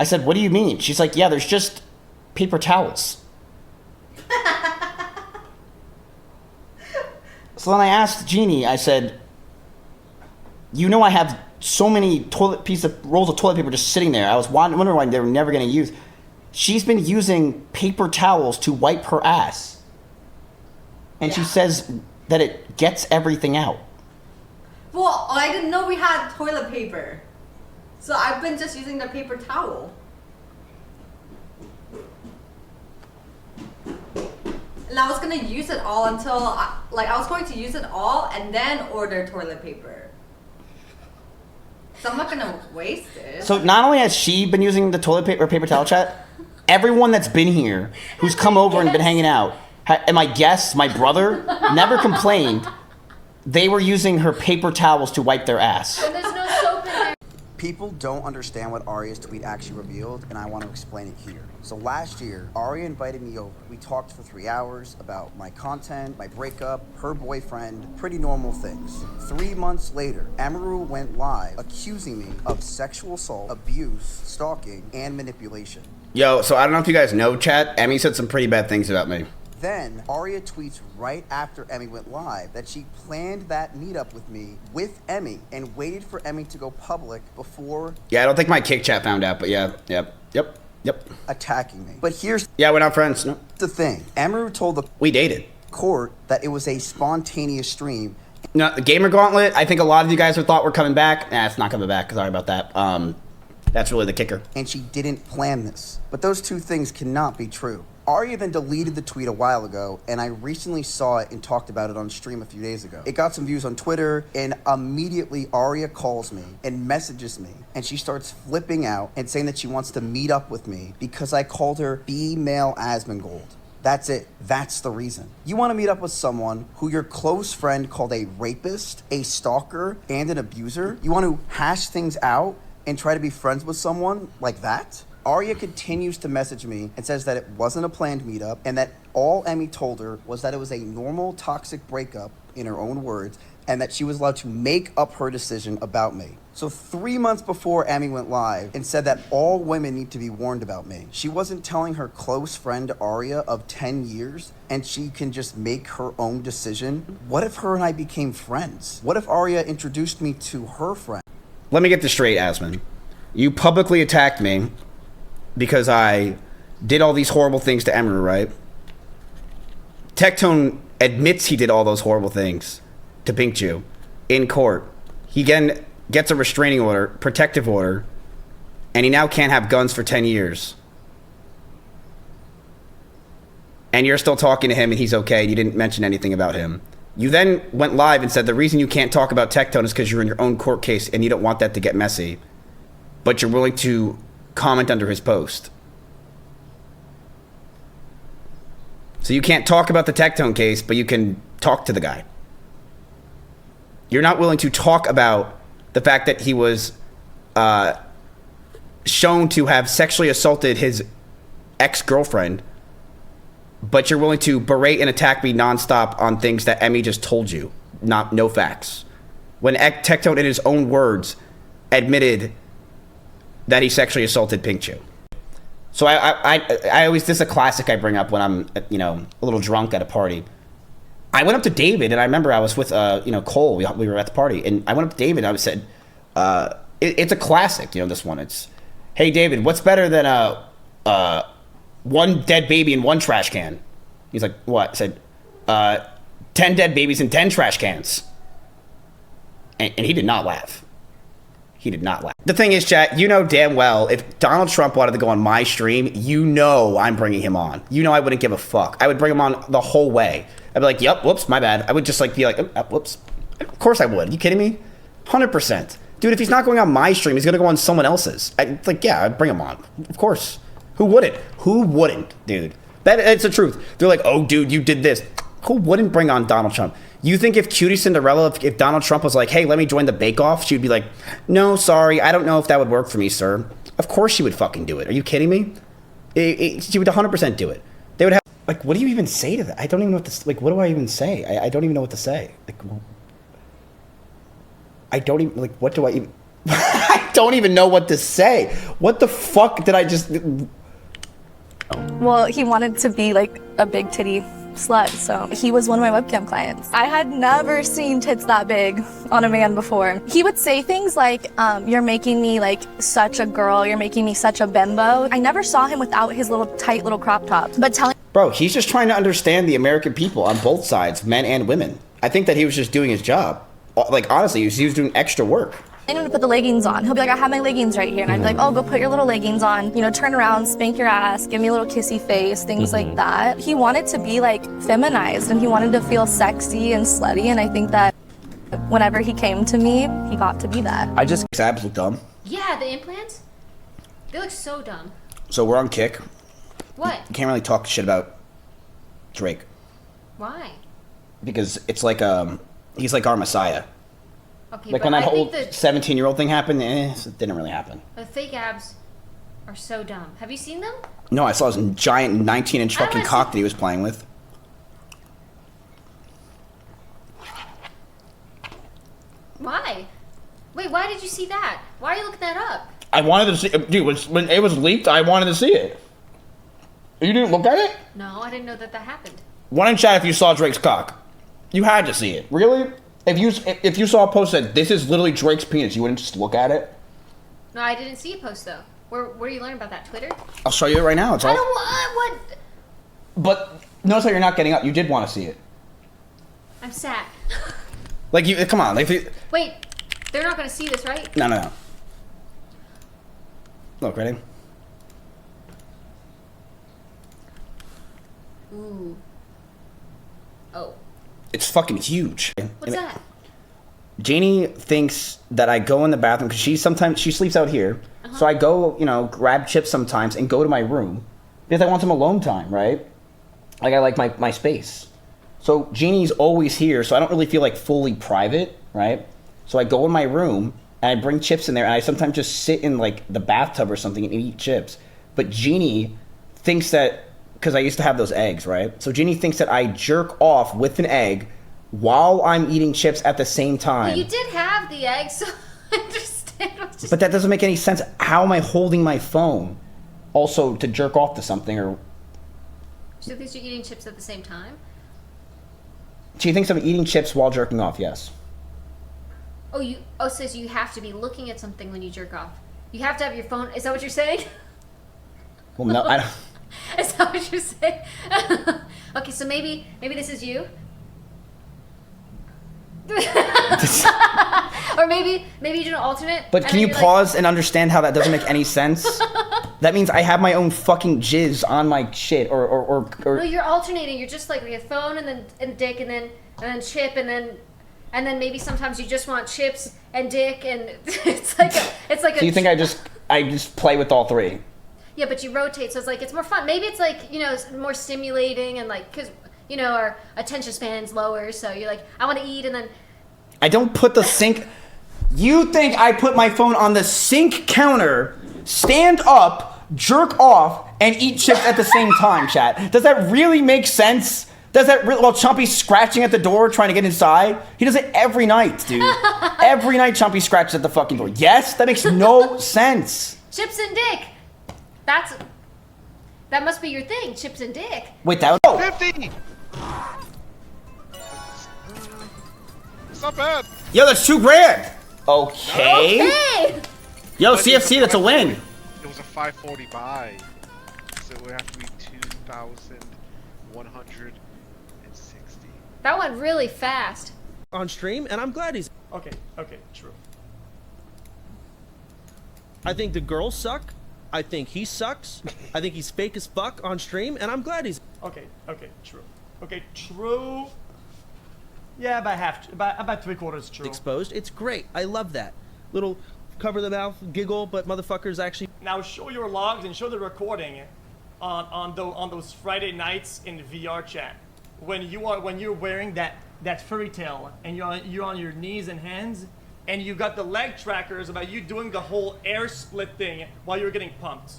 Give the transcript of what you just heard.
I said, what do you mean? She's like, yeah, there's just paper towels. So then I asked Jeannie, I said, you know I have so many rolls of toilet paper just sitting there. I was wondering why they were never going to use. She's been using paper towels to wipe her ass. And she says that it gets everything out. Well, I didn't know we had toilet paper. So I've been just using the paper towel. And I was going to use it all until, I was going to use it all and then order toilet paper. So I'm not going to waste it. So not only has she been using the toilet paper or paper towel chat, everyone that's been here, who's come over and been hanging out, and my guests, my brother, never complained. They were using her paper towels to wipe their ass. And there's no soap in there. People don't understand what Aria's tweet actually revealed, and I want to explain it here. So last year, Aria invited me over. We talked for 3 hours about my content, my breakup, her boyfriend, pretty normal things. 3 months later, Amaru went live accusing me of sexual assault, abuse, stalking, and manipulation. Yo, so I don't know if you guys know, chat, Emmy said some pretty bad things about me. Then, Aria tweets right after Emmy went live that she planned that meetup with me with Emmy and waited for Emmy to go public before... Yeah, I don't think my kick chat found out, but yeah, yep. attacking me. But here's... Yeah, we're not friends, no. the thing. Amaru told the... We dated. ...court that it was a spontaneous stream. No, the Gamer Gauntlet, I think a lot of you guys have thought we're coming back. Nah, it's not coming back, sorry about that. That's really the kicker. And she didn't plan this. But those two things cannot be true. Aria then deleted the tweet a while ago, and I recently saw it and talked about it on stream a few days ago. It got some views on Twitter, and immediately Aria calls me and messages me, and she starts flipping out and saying that she wants to meet up with me because I called her female Asmongold. That's it. That's the reason. You want to meet up with someone who your close friend called a rapist, a stalker, and an abuser? You want to hash things out and try to be friends with someone like that? Aria continues to message me and says that it wasn't a planned meetup and that all Emmy told her was that it was a normal toxic breakup, in her own words, and that she was allowed to make up her decision about me. So 3 months before Emmy went live and said that all women need to be warned about me, she wasn't telling her close friend Aria of 10 years and she can just make her own decision? What if her and I became friends? What if Aria introduced me to her friend? Let me get this straight, Asmon. You publicly attacked me because I did all these horrible things to Emery, right? Tectone admits he did all those horrible things to Pink Jew in court. He again gets a restraining order, protective order, and he now can't have guns for 10 years. And you're still talking to him and he's okay, and you didn't mention anything about him. You then went live and said the reason you can't talk about Tectone is because you're in your own court case and you don't want that to get messy. But you're willing to comment under his post. So you can't talk about the Tectone case, but you can talk to the guy. You're not willing to talk about the fact that he was shown to have sexually assaulted his ex-girlfriend, but you're willing to berate and attack me nonstop on things that Emmy just told you, no facts. When Tectone, in his own words, admitted that he sexually assaulted Pink Chew. So I always, this is a classic I bring up when I'm, a little drunk at a party. I went up to David, and I remember I was with, Cole. We were at the party, and I went up to David, and I said, it's a classic, this one. It's, hey, David, what's better than one dead baby in one trash can? He's like, what? I said, 10 dead babies in 10 trash cans. And he did not laugh. He did not laugh. The thing is, chat, you know damn well, if Donald Trump wanted to go on my stream, I'm bringing him on. I wouldn't give a fuck. I would bring him on the whole way. I'd be like, yep, whoops, my bad. I would just be like, whoops. Of course I would. Are you kidding me? 100%. Dude, if he's not going on my stream, he's going to go on someone else's. I'd bring him on. Of course. Who wouldn't? Who wouldn't, dude? It's the truth. They're like, oh, dude, you did this. Who wouldn't bring on Donald Trump? You think if Cutie Cinderella, if Donald Trump was like, hey, let me join the Bake Off, she would be like, no, sorry, I don't know if that would work for me, sir. Of course she would fucking do it. Are you kidding me? She would 100% do it. They would have, what do you even say to that? I don't even know what to, what do I even say? I don't even know what to say. I don't even, what do I even, don't even know what to say. What the fuck did I just... Well, he wanted to be like a big titty slut, so he was one of my webcam clients. I had never seen tits that big on a man before. He would say things like, you're making me like such a girl, you're making me such a bimbo. I never saw him without his little tight little crop top, but telling... Bro, he's just trying to understand the American people on both sides, men and women. I think that he was just doing his job. Like, honestly, he was doing extra work. I need to put the leggings on. He'll be like, I have my leggings right here. And I'd be like, oh, go put your little leggings on. You know, turn around, spank your ass, give me a little kissy face, things like that. He wanted to be like feminized and he wanted to feel sexy and slutty. And I think that whenever he came to me, he got to be that. His abs look dumb. Yeah, the implants? They look so dumb. So we're on Kick. What? You can't really talk shit about Drake. Why? Because it's like, he's like our messiah. Okay, Like but when that I whole think 17-year-old thing happened, it didn't really happen. the fake abs are so dumb. Have you seen them? No, I saw his giant 19-inch I fucking wanna cock see- that he was playing with. Why? Wait, why did you see that? Why are you looking that up? I wanted to see, dude, when it was leaked, I wanted to see it. You didn't look at it? No, I didn't know that happened. One in chat if you saw Drake's cock. You had to see it. Really? If you saw a post that this is literally Drake's penis, you wouldn't just look at it? No, I didn't see a post though. Where do you learn about that? Twitter? I'll show you it right now. It's I all. don't want what. But notice how you're not getting up. You did want to see it. I'm sad. Like you, come on. Like, Wait, they're not gonna see this, right? no. Look, ready? Ooh. Oh. It's fucking huge. What's that? Janie thinks that I go in the bathroom because she sleeps out here. So I go, grab chips sometimes and go to my room because I want some alone time, right? Like I like my space. So Jeannie's always here, so I don't really feel like fully private, right? So I go in my room and I bring chips in there and I sometimes just sit in like the bathtub or something and eat chips. But Jeannie thinks that, because I used to have those eggs, right? So Jeannie thinks that I jerk off with an egg while I'm eating chips at the same time. Well, you did have the egg, so I understand. But that doesn't make any sense. How am I holding my phone also to jerk off to something? Or She thinks you're eating chips at the same time? she thinks I'm eating chips while jerking off, yes. So you have to be looking at something when you jerk off. You have to have your phone. Is that what you're saying? Well, no, I don't. Is that what you're saying? Okay, so maybe this is you. Or maybe you do an alternate. But and can then you you're pause and understand how that doesn't make any sense? That means I have my own fucking jizz on my shit, or No, you're alternating. You're just like we have phone and dick and then chip and then maybe sometimes you just want chips and dick and it's like a. So you think I just play with all three? Yeah, but you rotate, so it's like it's more fun. Maybe it's like more stimulating and like because our attention span's lower, so you're like I want to eat and then. I don't put the sink. You think I put my phone on the sink counter, stand up, jerk off, and eat chips at the same time, chat? Does that really make sense? Does that really, while Chumpy's scratching at the door trying to get inside? He does it every night, dude. Every night Chumpy scratches at the fucking door. Yes? That makes no sense. Chips and dick. That must be your thing, chips and dick. Wait, that was... 50! It's not bad. Yo, that's $2,000. Okay. Hey! Yo, But it's CFC, that's a win. It was a 540 buy. So it would have to be 2,160. That went really fast. On stream, and I'm glad he's. Okay, true. I think the girls suck. I think he sucks. I think he's fake as fuck on stream, and I'm glad he's. Okay, true. Okay, true. Yeah, about 3/4 true. Exposed. It's great. I love that. Little cover the mouth, giggle, but motherfuckers actually. Now show your logs and show the recording on those Friday nights in VR chat when you're wearing that fairy tale and you're on your knees and hands and you got the leg trackers about you doing the whole air split thing while you're getting pumped.